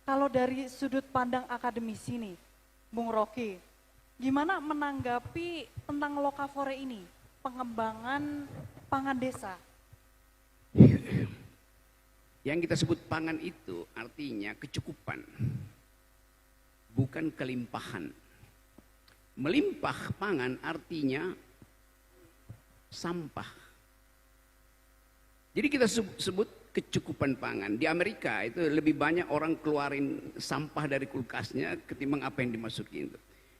Kalau dari sudut pandang akademisi nih, Bung Rocky, gimana menanggapi tentang Lokafore ini, pengembangan pangan desa? Yang kita sebut pangan itu artinya kecukupan, bukan kelimpahan. Melimpah pangan artinya sampah. Jadi kita sebut kecukupan pangan. Di Amerika itu lebih banyak orang keluarin sampah dari kulkasnya ketimbang apa yang dimasukin itu.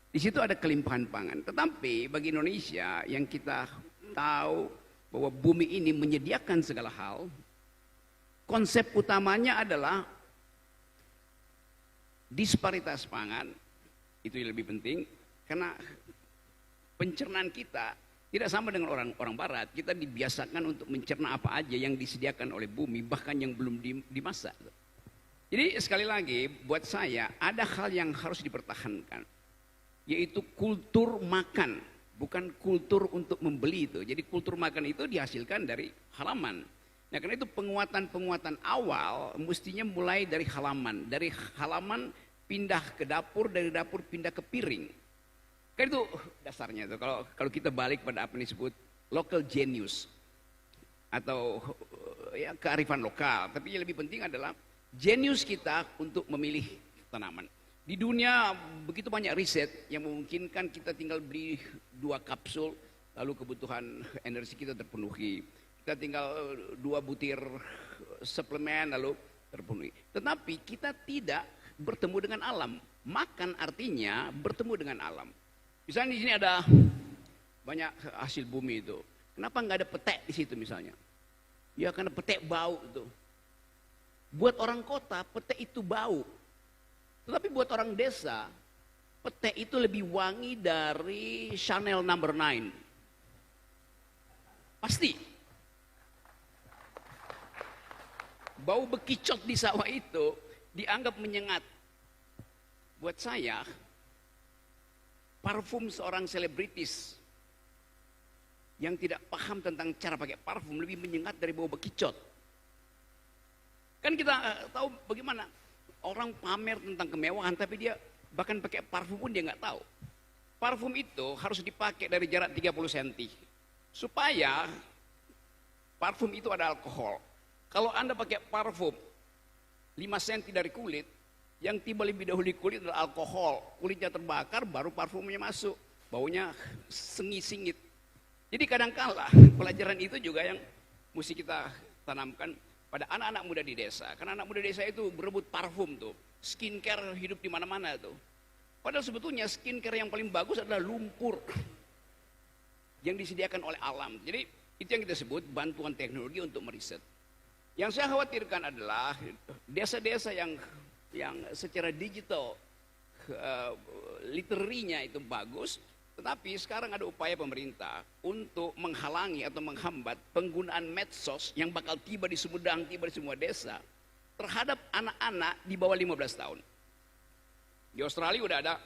Di situ ada kelimpahan pangan. Tetapi bagi Indonesia yang kita tahu bahwa bumi ini menyediakan segala hal, konsep utamanya adalah disparitas pangan. Itu yang lebih penting karena pencernaan kita tidak sama dengan orang barat. Kita dibiasakan untuk mencerna apa aja yang disediakan oleh bumi, bahkan yang belum dimasak. Jadi sekali lagi buat saya ada hal yang harus dipertahankan, yaitu kultur makan, bukan kultur untuk membeli itu. Jadi kultur makan itu dihasilkan dari halaman. Nah, karena itu penguatan awal mestinya mulai dari halaman. Dari halaman pindah ke dapur, dari dapur pindah ke piring. Kan itu dasarnya tuh. Kalau kita balik pada apa yang disebut local genius atau ya kearifan lokal. Tapi yang lebih penting adalah genius kita untuk memilih tanaman. Di dunia begitu banyak riset yang memungkinkan kita tinggal beli 2 kapsul, lalu kebutuhan energi kita terpenuhi. Kita tinggal 2 butir suplemen lalu terpenuhi. Tetapi kita tidak bertemu dengan alam. Makan artinya bertemu dengan alam. Misalnya di sini ada banyak hasil bumi itu. Kenapa nggak ada petek di situ misalnya? Ya karena petek bau itu. Buat orang kota petek itu bau. Tetapi buat orang desa petek itu lebih wangi dari Chanel No. 9. Pasti. Bau bekicot di sawah itu dianggap menyengat. Buat saya, parfum seorang selebritis yang tidak paham tentang cara pakai parfum lebih menyengat dari bau bekicot. Kan kita tahu bagaimana orang pamer tentang kemewahan, tapi dia bahkan pakai parfum pun dia nggak tahu. Parfum itu harus dipakai dari jarak 30 cm supaya parfum itu ada alkohol. Kalau Anda pakai parfum 5 cm dari kulit, yang tiba lebih dahulu di kulit adalah alkohol. Kulitnya terbakar, baru parfumnya masuk. Baunya sengit-singit. Jadi kadang-kala pelajaran itu juga yang mesti kita tanamkan pada anak-anak muda di desa. Karena anak muda desa itu berebut parfum tuh. Skincare hidup di mana-mana tuh. Padahal sebetulnya skincare yang paling bagus adalah lumpur yang disediakan oleh alam. Jadi itu yang kita sebut bantuan teknologi untuk meriset. Yang saya khawatirkan adalah desa-desa yang secara digital literarinya itu bagus, tetapi sekarang ada upaya pemerintah untuk menghalangi atau menghambat penggunaan medsos yang bakal tiba di Sumedang, tiba di semua desa terhadap anak-anak di bawah 15 tahun. Di Australia udah ada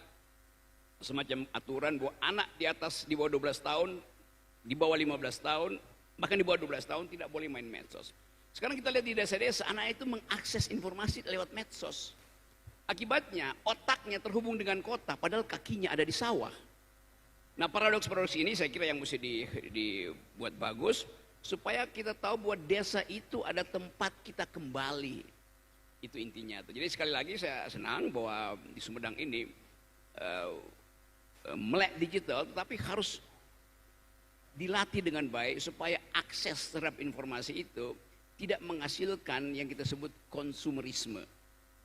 semacam aturan bahwa anak di bawah 12 tahun, di bawah 15 tahun, bahkan di bawah 12 tahun tidak boleh main medsos. Sekarang kita lihat di desa-desa, anak itu mengakses informasi lewat medsos. Akibatnya otaknya terhubung dengan kota, padahal kakinya ada di sawah. Nah, paradoks-paradoks ini saya kira yang mesti dibuat bagus, supaya kita tahu bahwa desa itu ada tempat kita kembali. Itu intinya. Jadi sekali lagi saya senang bahwa di Sumedang ini melek digital, tetapi harus dilatih dengan baik supaya akses terhadap informasi itu tidak menghasilkan yang kita sebut konsumerisme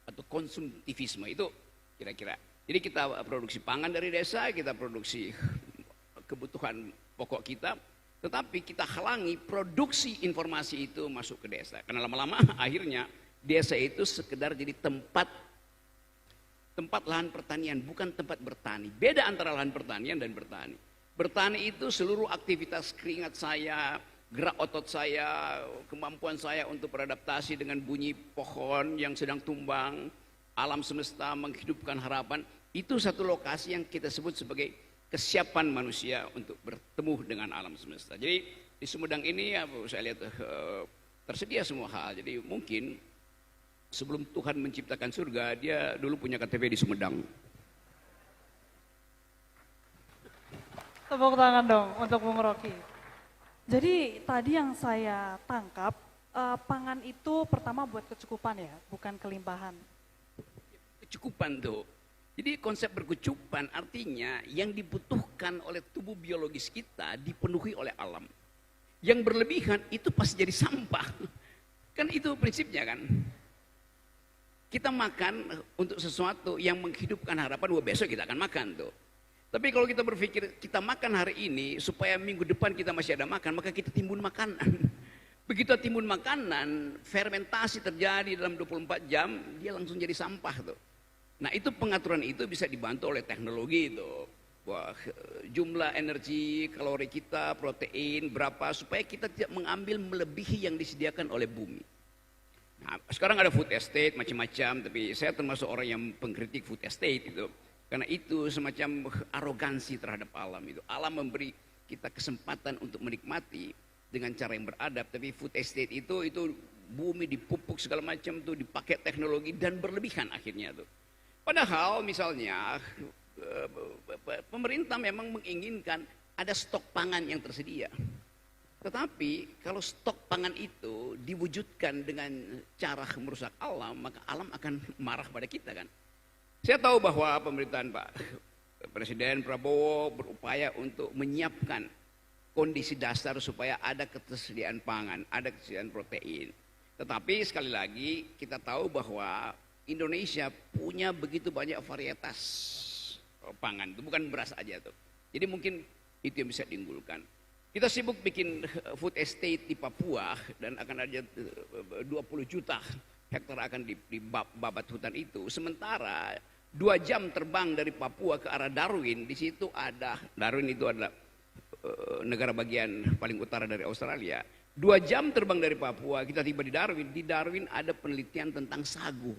atau konsumtivisme. Itu kira-kira. Jadi kita produksi pangan dari desa, kita produksi kebutuhan pokok kita, tetapi kita halangi produksi informasi itu masuk ke desa. Karena lama-lama akhirnya desa itu sekedar jadi tempat lahan pertanian, bukan tempat bertani. Beda antara lahan pertanian dan bertani. Bertani itu seluruh aktivitas keringat saya, gerak otot saya, kemampuan saya untuk beradaptasi dengan bunyi pohon yang sedang tumbang, alam semesta menghidupkan harapan. Itu satu lokasi yang kita sebut sebagai kesiapan manusia untuk bertemu dengan alam semesta. Jadi di Sumedang ini ya saya lihat tersedia semua hal. Jadi mungkin sebelum Tuhan menciptakan surga, dia dulu punya KTP di Sumedang. Tepuk tangan dong untuk Bung Rocky. Jadi tadi yang saya tangkap, pangan itu pertama buat kecukupan ya, bukan kelimpahan. Kecukupan tuh. Jadi konsep berkecukupan artinya yang dibutuhkan oleh tubuh biologis kita dipenuhi oleh alam. Yang berlebihan itu pasti jadi sampah. Kan itu prinsipnya kan. Kita makan untuk sesuatu yang menghidupkan harapan bahwa besok kita akan makan tuh. Tapi kalau kita berpikir kita makan hari ini supaya minggu depan kita masih ada makan, maka kita timbun makanan. Begitu timbun makanan, fermentasi terjadi dalam 24 jam, dia langsung jadi sampah tuh. Nah itu pengaturan itu bisa dibantu oleh teknologi itu. Wah, jumlah energi, kalori kita, protein, berapa, supaya kita tidak mengambil melebihi yang disediakan oleh bumi. Nah, sekarang ada food estate macam-macam, tapi saya termasuk orang yang pengkritik food estate itu. Karena itu semacam arogansi terhadap alam itu. Alam memberi kita kesempatan untuk menikmati dengan cara yang beradab, tapi food estate itu bumi dipupuk segala macam tuh, dipakai teknologi dan berlebihan akhirnya tuh. Padahal misalnya pemerintah memang menginginkan ada stok pangan yang tersedia. Tetapi kalau stok pangan itu diwujudkan dengan cara merusak alam, maka alam akan marah pada kita kan. Saya tahu bahwa pemerintahan Pak Presiden Prabowo berupaya untuk menyiapkan kondisi dasar supaya ada ketersediaan pangan, ada ketersediaan protein. Tetapi sekali lagi kita tahu bahwa Indonesia punya begitu banyak varietas pangan, itu bukan beras aja tuh. Jadi mungkin itu yang bisa diunggulkan. Kita sibuk bikin food estate di Papua dan akan ada 20 juta hektar akan dibabat hutan itu. Sementara 2 jam terbang dari Papua ke arah Darwin, di situ ada, Darwin itu adalah negara bagian paling utara dari Australia. 2 jam terbang dari Papua, kita tiba di Darwin ada penelitian tentang sagu.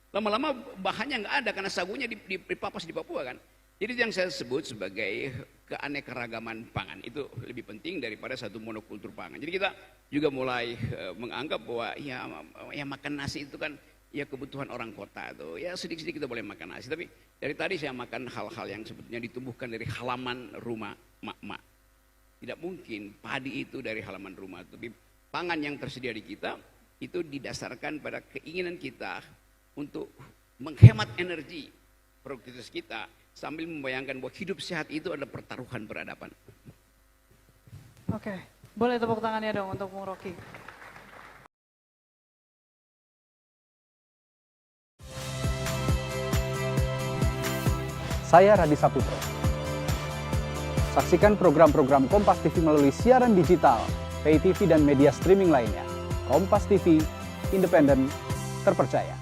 Lama-lama bahannya nggak ada karena sagunya dipapas di Papua kan. Jadi yang saya sebut sebagai keanekaragaman pangan itu lebih penting daripada satu monokultur pangan. Jadi kita juga mulai menganggap bahwa ya makan nasi itu kan ya kebutuhan orang kota tuh. Ya sedikit-sedikit kita boleh makan nasi. Tapi dari tadi saya makan hal-hal yang sebetulnya ditumbuhkan dari halaman rumah mak-mak. Tidak mungkin padi itu dari halaman rumah. Tapi pangan yang tersedia di kita itu didasarkan pada keinginan kita untuk menghemat energi produktivitas kita sambil membayangkan bahwa hidup sehat itu adalah pertaruhan peradaban. Oke, boleh tepuk tangannya dong untuk Bung Rocky. Saya Radi Saputro. Saksikan program-program Kompas TV melalui siaran digital, pay TV dan media streaming lainnya. Kompas TV, independen, terpercaya.